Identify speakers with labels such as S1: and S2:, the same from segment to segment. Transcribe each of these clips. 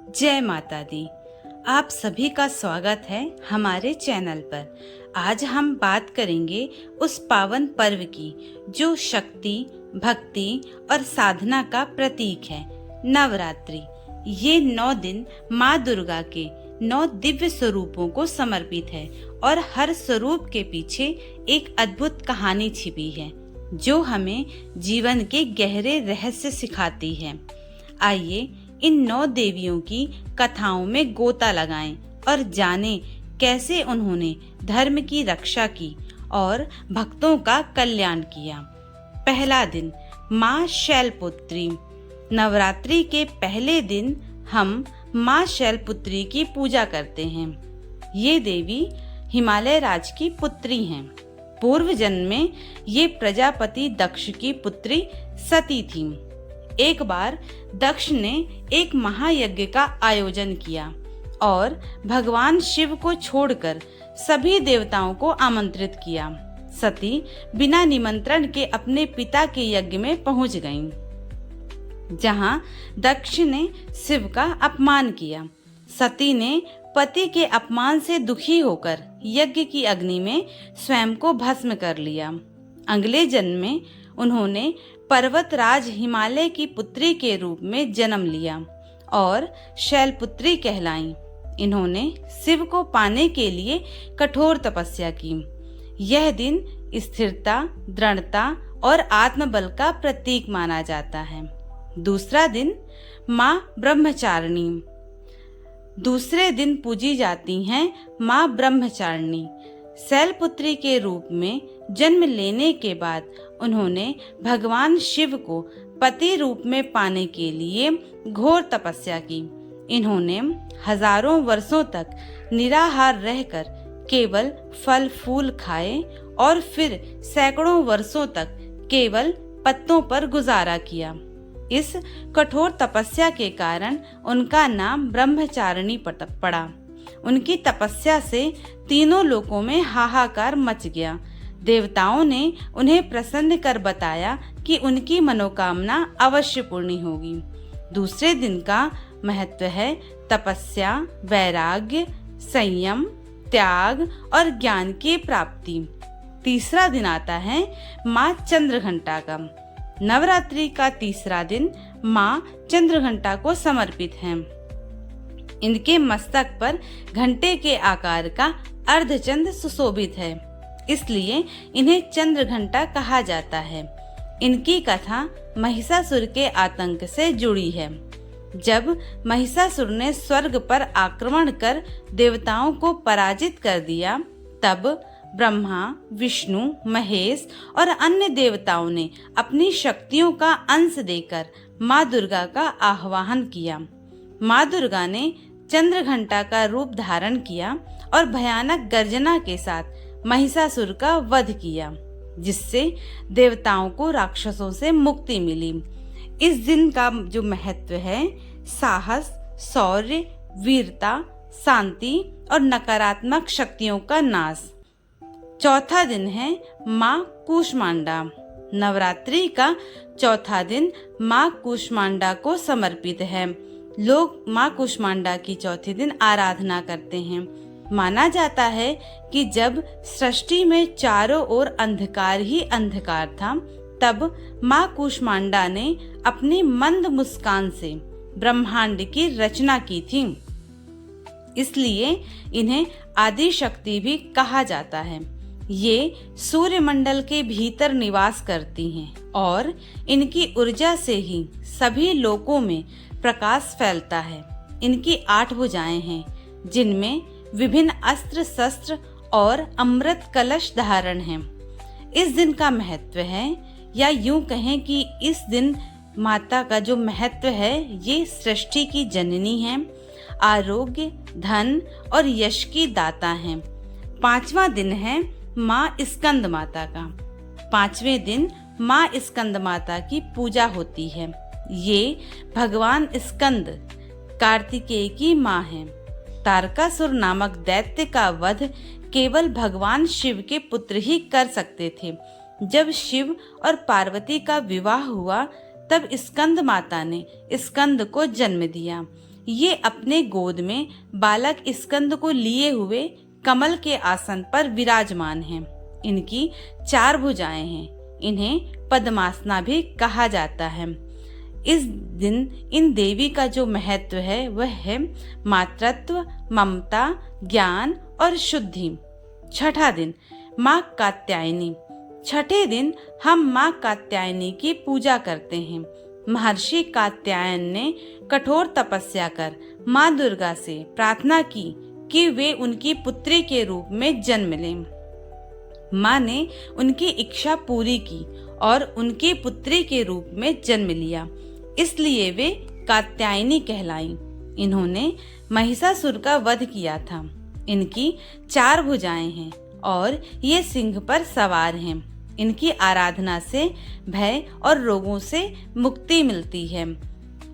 S1: जय माता दी। आप सभी का स्वागत है हमारे चैनल पर। आज हम बात करेंगे उस पावन पर्व की जो शक्ति, भक्ति और साधना का प्रतीक है, नवरात्रि। ये 9 दिन माँ दुर्गा के 9 दिव्य स्वरूपों को समर्पित है और हर स्वरूप के पीछे एक अद्भुत कहानी छिपी है जो हमें जीवन के गहरे रहस्य सिखाती है। आइए इन 9 देवियों की कथाओं में गोता लगाएं और जानें कैसे उन्होंने धर्म की रक्षा की और भक्तों का कल्याण किया। पहला दिन, माँ शैलपुत्री। नवरात्रि के पहले दिन हम माँ शैलपुत्री की पूजा करते हैं। ये देवी हिमालय राज की पुत्री हैं। पूर्व जन्म में ये प्रजापति दक्ष की पुत्री सती थीं। एक बार दक्ष ने एक महायज्ञ का आयोजन किया और भगवान शिव को छोड़कर सभी देवताओं को आमंत्रित किया। सती बिना निमंत्रण के अपने पिता के यज्ञ में पहुंच गईं, जहां दक्ष ने शिव का अपमान किया। सती ने पति के अपमान से दुखी होकर यज्ञ की अग्नि में स्वयं को भस्म कर लिया। अगले जन्म में उन्होंने पर्वतराज हिमालय की पुत्री के रूप में जन्म लिया और शैलपुत्री कहलाईं। इन्होंने शिव को पाने के लिए कठोर तपस्या की। यह दिन स्थिरता, दृढ़ता और आत्मबल का प्रतीक माना जाता है। दूसरा दिन, माँ ब्रह्मचारिणी। दूसरे दिन पूजी जाती हैं माँ ब्रह्मचारिणी। शैलपुत्री के रूप में जन्म लेने के बाद उन्होंने भगवान शिव को पति रूप में पाने के लिए घोर तपस्या की। इन्होंने हजारों वर्षों तक निराहार रहकर केवल फल फूल खाए और फिर सैकड़ों वर्षों तक केवल पत्तों पर गुजारा किया। इस कठोर तपस्या के कारण उनका नाम ब्रह्मचारिणी पड़ा। उनकी तपस्या से तीनों लोकों में हाहाकार मच गया। देवताओं ने उन्हें प्रसन्न कर बताया कि उनकी मनोकामना अवश्य पूर्ण होगी। दूसरे दिन का महत्व है तपस्या, वैराग्य, संयम, त्याग और ज्ञान की प्राप्ति। तीसरा दिन आता है माँ चंद्रघंटा का। नवरात्रि का तीसरा दिन माँ चंद्रघंटा को समर्पित है। इनके मस्तक पर घंटे के आकार का अर्धचंद्र सुशोभित है, इसलिए इन्हें चंद्रघंटा कहा जाता है। इनकी कथा महिषासुर के आतंक से जुड़ी है। जब महिषासुर ने स्वर्ग पर आक्रमण कर देवताओं को पराजित कर दिया, तब ब्रह्मा, विष्णु, महेश और अन्य देवताओं ने अपनी शक्तियों का अंश देकर माँ दुर्गा का आह्वान किया। माँ दुर्गा ने चंद्रघंटा का रूप धारण किया और भयानक गर्जना के साथ महिषासुर का वध किया, जिससे देवताओं को राक्षसों से मुक्ति मिली। इस दिन का जो महत्व है, साहस, शौर्य, वीरता, शांति और नकारात्मक शक्तियों का नाश। चौथा दिन है माँ कूष्मांडा। नवरात्रि का चौथा दिन माँ कूष्मांडा को समर्पित है। लोग माँ कूष्मांडा की चौथे दिन आराधना करते हैं। माना जाता है कि जब सृष्टि में चारों ओर अंधकार ही अंधकार था, तब माँ कूष्मांडा ने अपनी मंद मुस्कान से ब्रह्मांड की रचना की थी। इसलिए इन्हें आदि शक्ति भी कहा जाता है। ये सूर्यमंडल के भीतर निवास करती हैं और इनकी ऊर्जा से ही सभी लोकों में प्रकाश फैलता है। इनकी 8 भुजाएं हैं, जिनमें विभिन्न अस्त्र शस्त्र और अमृत कलश धारण हैं। इस दिन का महत्व है, या यूं कहें कि इस दिन माता का जो महत्व है, ये सृष्टि की जननी है, आरोग्य, धन और यश की दाता हैं। 5वां दिन है माँ स्कंद माता का। 5वें दिन माँ स्कंद माता की पूजा होती है। ये भगवान स्कंद कार्तिकेय की माँ है। तारकासुर नामक दैत्य का वध केवल भगवान शिव के पुत्र ही कर सकते थे। जब शिव और पार्वती का विवाह हुआ, तब स्कंद माता ने स्कंद को जन्म दिया। ये अपने गोद में बालक स्कंद को लिए हुए कमल के आसन पर विराजमान हैं। इनकी 4 भुजाएं हैं। इन्हें पद्मासना भी कहा जाता है। इस दिन इन देवी का जो महत्व है वह है मातृत्व, ममता, ज्ञान और शुद्धि। छठा दिन माँ कात्यायनी। छठे दिन हम माँ कात्यायनी की पूजा करते हैं। महर्षि कात्यायन ने कठोर तपस्या कर माँ दुर्गा से प्रार्थना की कि वे उनकी पुत्री के रूप में जन्म लें। माँ ने उनकी इच्छा पूरी की और उनकी पुत्री के रूप में जन्म लिया, इसलिए वे कात्यायनी कहलाईं। इन्होंने महिषासुर का वध किया था। इनकी 4 भुजाएं हैं और ये सिंह पर सवार हैं। इनकी आराधना से भय और रोगों से मुक्ति मिलती है।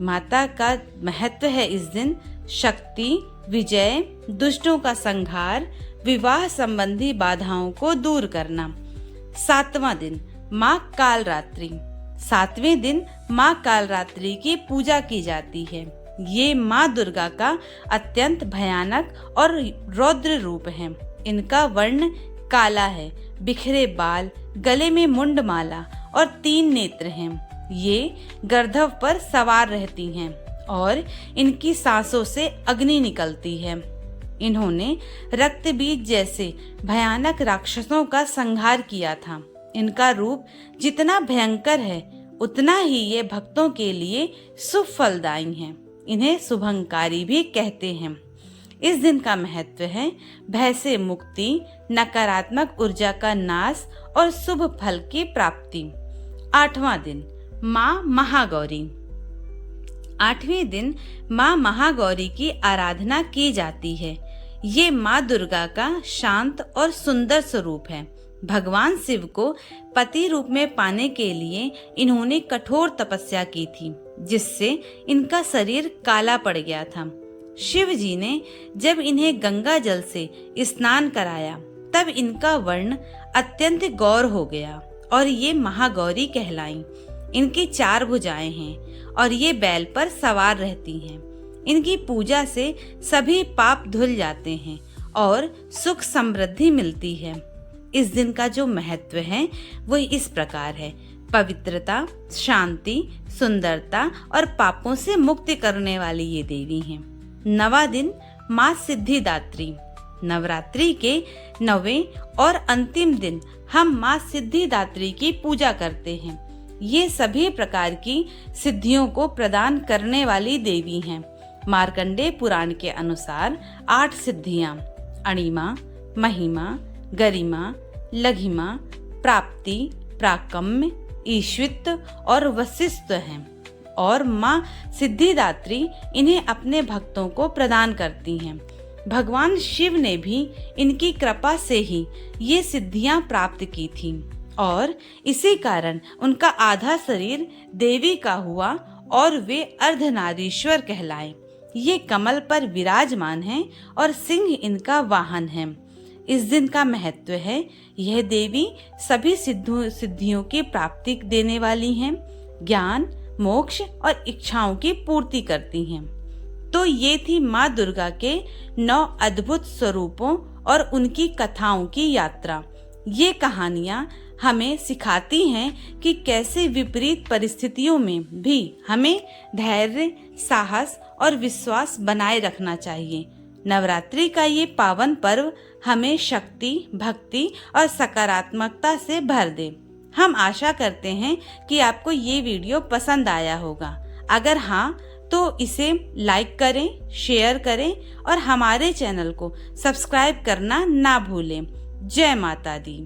S1: माता का महत्व है इस दिन शक्ति, विजय, दुष्टों का संहार, विवाह संबंधी बाधाओं को दूर करना। 7वां दिन माँ कालरात्रि। 7वें दिन माँ कालरात्रि की पूजा की जाती है। ये माँ दुर्गा का अत्यंत भयानक और रौद्र रूप है। इनका वर्ण काला है, बिखरे बाल, गले में मुंड माला और 3 नेत्र हैं। ये गर्दभ पर सवार रहती हैं और इनकी सांसों से अग्नि निकलती है। इन्होंने रक्त बीज जैसे भयानक राक्षसों का संहार किया था। इनका रूप जितना भयंकर है उतना ही ये भक्तों के लिए शुभ फलदायी हैं। इन्हें शुभंकारी भी कहते हैं। इस दिन का महत्व है भय से मुक्ति, नकारात्मक ऊर्जा का नाश और शुभ फल की प्राप्ति। 8वां दिन माँ महागौरी। 8वें दिन माँ महागौरी की आराधना की जाती है। ये माँ दुर्गा का शांत और सुंदर स्वरूप है। भगवान शिव को पति रूप में पाने के लिए इन्होंने कठोर तपस्या की थी, जिससे इनका शरीर काला पड़ गया था। शिव जी ने जब इन्हें गंगा जल से स्नान कराया तब इनका वर्ण अत्यंत गौर हो गया और ये महागौरी कहलाईं। इनकी 4 भुजाएं हैं और ये बैल पर सवार रहती हैं। इनकी पूजा से सभी पाप धुल जाते हैं और सुख समृद्धि मिलती है। इस दिन का जो महत्व है वो इस प्रकार है: पवित्रता, शांति, सुंदरता और पापों से मुक्ति करने वाली ये देवी हैं। 9वां दिन माँ सिद्धिदात्री। नवरात्रि के 9वें और अंतिम दिन हम माँ सिद्धिदात्री की पूजा करते हैं। ये सभी प्रकार की सिद्धियों को प्रदान करने वाली देवी हैं। मार्कंडेय पुराण के अनुसार 8 सिद्धियां अणिमा, महिमा, गरिमा, लघिमा, प्राप्ति, प्राकम्य, ईश्वित्व और वशिष्ठ हैं और माँ सिद्धिदात्री इन्हें अपने भक्तों को प्रदान करती हैं। भगवान शिव ने भी इनकी कृपा से ही ये सिद्धियां प्राप्त की थीं और इसी कारण उनका आधा शरीर देवी का हुआ और वे अर्धनारीश्वर कहलाए। ये कमल पर विराजमान हैं और सिंह इनका वाहन है। इस दिन का महत्व है यह देवी सभी सिद्धियों की प्राप्ति देने वाली हैं, ज्ञान, मोक्ष और इच्छाओं की पूर्ति करती हैं। तो ये थी माँ दुर्गा के 9 अद्भुत स्वरूपों और उनकी कथाओं की यात्रा। ये कहानियाँ हमें सिखाती हैं कि कैसे विपरीत परिस्थितियों में भी हमें धैर्य, साहस और विश्वास बनाए रखना चाहिए। नवरात्रि का ये पावन पर्व हमें शक्ति, भक्ति और सकारात्मकता से भर दे। हम आशा करते हैं कि आपको ये वीडियो पसंद आया होगा। अगर हाँ तो इसे लाइक करें, शेयर करें और हमारे चैनल को सब्सक्राइब करना ना भूलें। जय माता दी।